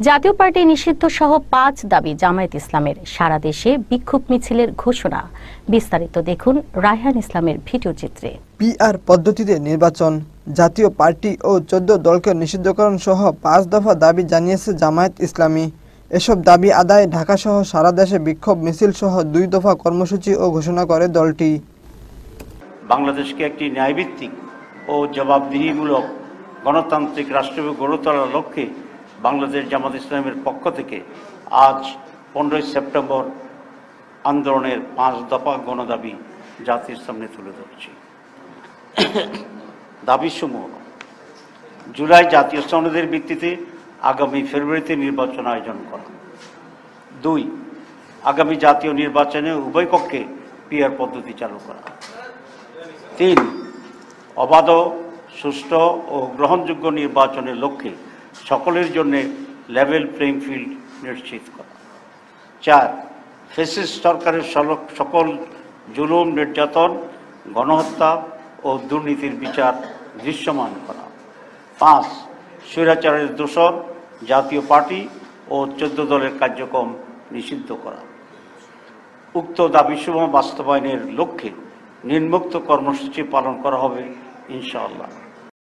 জাতীয় পার্টি নিষিদ্ধ সহ ৫ দাবি জামায়াত ইসলামের, সারা দেশে বিক্ষোভ মিছিলের ঘোষণা। বিস্তারিত দেখুন রায়হান ইসলামের ভিডিও চিত্রে। পিআর পদ্ধতিতে নির্বাচন, জাতীয় পার্টি ও ১৪ দলকে নিষিদ্ধকরণ সহ ৫ দফা দাবি জানিয়েছে জামায়াত ইসলামী। এসব দাবি আদায়ে ঢাকাসহ সারা দেশে বিক্ষোভ মিছিল সহ ২ দফা কর্মসূচিও ঘোষণা করে দলটি। বাংলাদেশকে একটি ন্যায়ভিত্তিক ও জবাবদিহিমূলক গণতান্ত্রিক রাষ্ট্র গড়ে তোলার লক্ষ্যে বাংলাদেশ জামায়াত ইসলামের পক্ষ থেকে আজ ১৫ই সেপ্টেম্বর আন্দোলনের ৫ দফা গণদাবি জাতির সামনে তুলে ধরছি। দাবিসমূহ: জুলাই জাতীয় সনদের ভিত্তিতে আগামী ফেব্রুয়ারিতে নির্বাচন আয়োজন করা। ২. আগামী জাতীয় নির্বাচনে উভয় পক্ষে পিআর পদ্ধতি চালু করা। ৩. অবাধ, সুষ্ঠু ও গ্রহণযোগ্য নির্বাচনের লক্ষ্যে সকলের জন্য লেভেল প্লেইং ফিল্ড নিশ্চিত করা। ৪. ফ্যাসিস্ট সরকারের সকল জুলুম, নির্যাতন, গণহত্যা ও দুর্নীতির বিচার দৃশ্যমান করা। ৫. স্বৈরাচারের দোসর জাতীয় পার্টি ও ১৪ দলের কার্যক্রম নিষিদ্ধ করা। উক্ত দাবিসমূহ বাস্তবায়নের লক্ষ্যে নিম্নোক্ত কর্মসূচি পালন করা হবে ইনশাআল্লাহ।